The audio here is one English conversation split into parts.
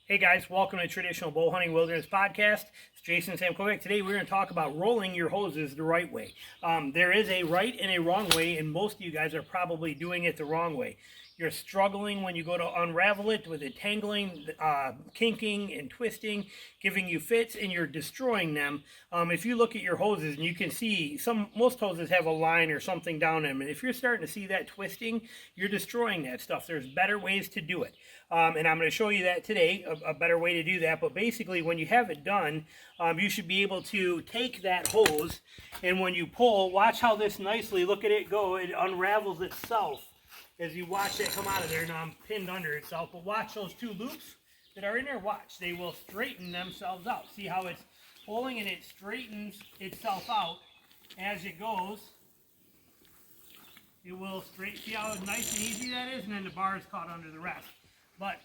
Hey guys, welcome to Traditional Bow Hunting Wilderness Podcast. It's Jason Sam Kovac. Today we're going to talk about rolling your hoses the right way. There is a right and a wrong way, and most of you guys are probably doing it the wrong way. You're struggling when you go to unravel it with it tangling, kinking, and twisting, giving you fits, and you're destroying them. If you look at your hoses, and you can see most hoses have a line or something down them, and if you're starting to see that twisting, you're destroying that stuff. There's better ways to do it, and I'm going to show you that today, a better way to do that. But basically, when you have it done, you should be able to take that hose, and when you pull, watch how this nicely, look at it go, it unravels itself. As you watch it come out of there. Now I'm pinned under itself, but watch those two loops that are in there. Watch, they will straighten themselves out. See how it's pulling and it straightens itself out as it goes. It will straighten. See how nice and easy that is, and then the bar is caught under the rest. But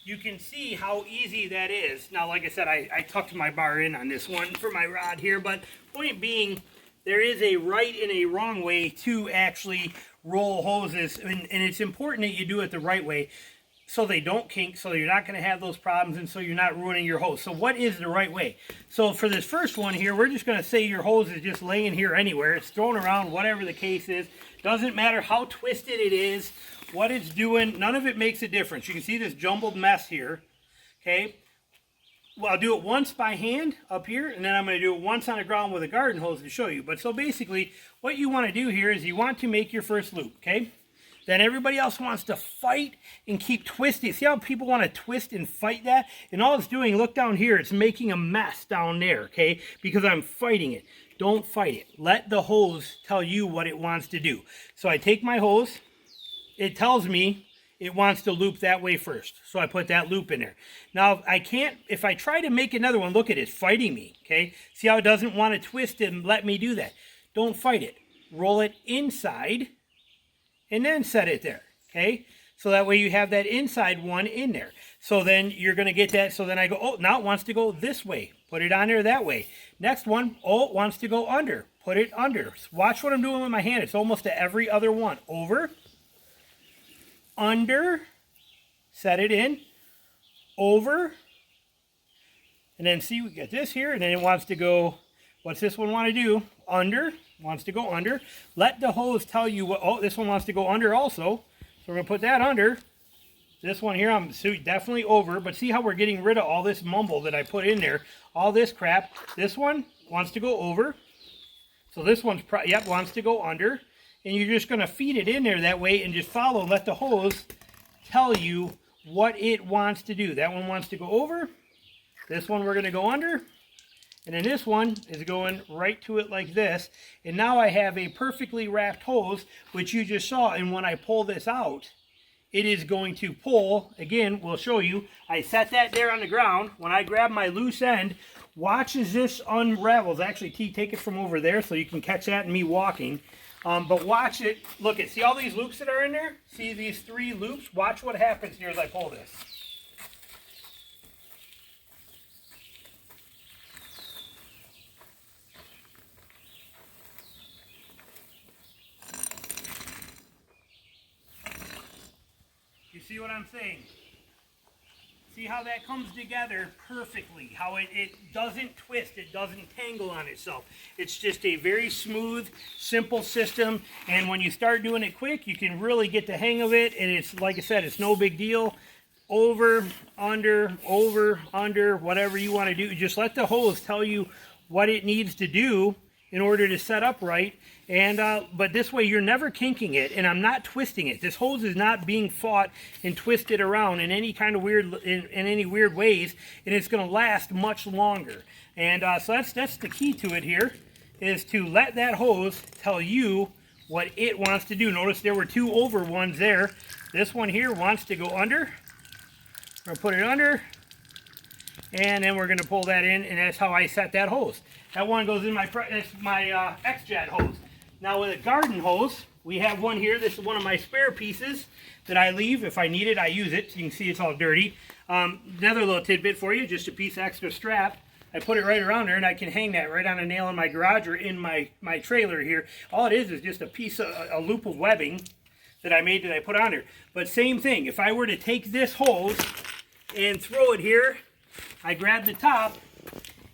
you can see how easy that is. Now, like I said, I tucked my bar in on this one for my rod here, but point being, there is a right and a wrong way to actually roll hoses, and it's important that you do it the right way so they don't kink, so you're not going to have those problems, and so you're not ruining your hose. So what is the right way? So for this first one here, we're just going to say your hose is just laying here anywhere. It's thrown around, whatever the case is. Doesn't matter how twisted it is, what it's doing, none of it makes a difference. You can see this jumbled mess here, okay? Well, I'll do it once by hand up here, and then I'm going to do it once on the ground with a garden hose to show you. But so basically, what you want to do here is you want to make your first loop, okay? Then everybody else wants to fight and keep twisting. See how people want to twist and fight that? And all it's doing, look down here, it's making a mess down there, okay? Because I'm fighting it. Don't fight it. Let the hose tell you what it wants to do. So I take my hose. It tells me it wants to loop that way first. So I put that loop in there. Now, if I try to make another one, look at it, it's fighting me, okay? See how it doesn't want to twist and let me do that? Don't fight it. Roll it inside and then set it there, okay? So that way you have that inside one in there. So then you're going to get that. So then I go, oh, now it wants to go this way. Put it on there that way. Next one, oh, it wants to go under. Put it under. Watch what I'm doing with my hand. It's almost to every other one. Over. Under, set it in, over, and then see, we got this here, and then it wants to go, what's this one want to do? Under, wants to go under. Let the hose tell you what, oh, this one wants to go under also, so we're going to put that under. This one here, I'm definitely over, but see how we're getting rid of all this mumble that I put in there, all this crap. This one wants to go over, so this one's, wants to go under. And you're just going to feed it in there that way and just follow. Let the hose tell you what it wants to do. That one wants to go over. This one we're going to go under. And then this one is going right to it like this. And now I have a perfectly wrapped hose, which you just saw. And when I pull this out, it is going to pull. Again, we'll show you. I set that there on the ground. When I grab my loose end, watch as this unravels. Actually, T, take it from over there so you can catch that and me walking. But watch it, look at, see all these loops that are in there? See these three loops? Watch what happens here as I pull this. You see what I'm saying? See how that comes together perfectly, how it doesn't twist, it doesn't tangle on itself. It's just a very smooth, simple system, and when you start doing it quick, you can really get the hang of it, and it's, like I said, it's no big deal. Over, under, whatever you want to do. Just let the hose tell you what it needs to do in order to set up right. And but this way you're never kinking it, and I'm not twisting it. This hose is not being fought and twisted around in any kind of weird in any weird ways, and it's going to last much longer. And so that's the key to it here, is to let that hose tell you what it wants to do. Notice there were two over ones there. This one here wants to go under. We're going to put it under, and then we're going to pull that in, and that's how I set that hose. That one goes in my X-Jet hose. Now with a garden hose, we have one here. This is one of my spare pieces that I leave. If I need it, I use it. You can see it's all dirty. Another little tidbit for you, just a piece of extra strap. I put it right around there, and I can hang that right on a nail in my garage or in my trailer here. All it is just a piece of a loop of webbing that I made that I put on there. But same thing, if I were to take this hose and throw it here, I grab the top,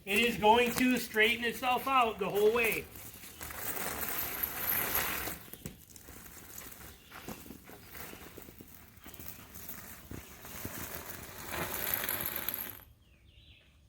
it is going to straighten itself out the whole way.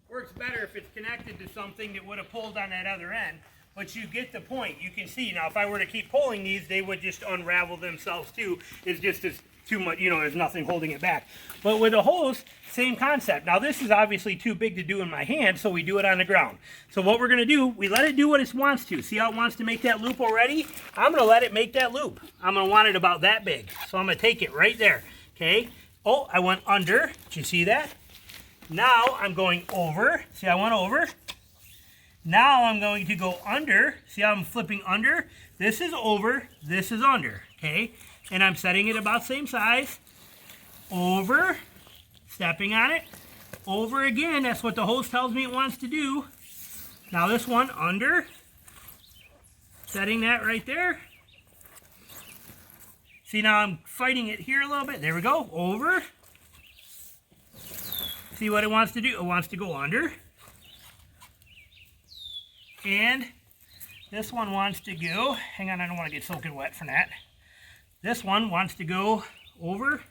Works better if it's connected to something that would have pulled on that other end, but you get the point. You can see now if I were to keep pulling these, they would just unravel themselves too. It's just as too much, you know, there's nothing holding it back. But with a hose, same concept. Now this is obviously too big to do in my hand, so we do it on the ground. So what we're going to do, we let it do what it wants to. See how it wants to make that loop already? I'm going to let it make that loop. I'm going to want it about that big. So I'm going to take it right there. Okay. Oh, I went under. Did you see that? Now I'm going over. See, I went over. Now I'm going to go under. See how I'm flipping under? This is over. This is under. Okay. And I'm setting it about same size. Over. Stepping on it. Over again. That's what the hose tells me it wants to do. Now this one under. Setting that right there. See, now I'm fighting it here a little bit. There we go. Over. See what it wants to do? It wants to go under. And this one wants to go, hang on, I don't want to get soaking wet for that. This one wants to go over,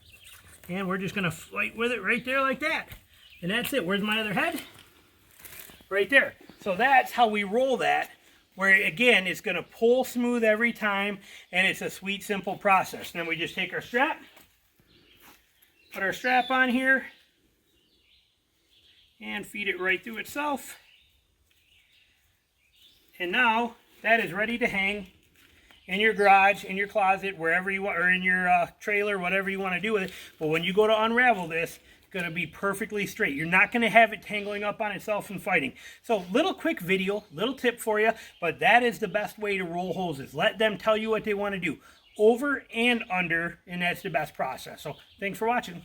and we're just going to fight with it right there like that. And that's it. Where's my other head? Right there. So that's how we roll that, where again, it's going to pull smooth every time, and it's a sweet, simple process. Then we just take our strap, put our strap on here, and feed it right through itself. And now that is ready to hang in your garage, in your closet, wherever you want, or in your trailer, whatever you want to do with it. But when you go to unravel this, it's going to be perfectly straight. You're not going to have it tangling up on itself and fighting. So little quick video, little tip for you, but that is the best way to roll hoses. Let them tell you what they want to do. Over and under, and that's the best process. So thanks for watching.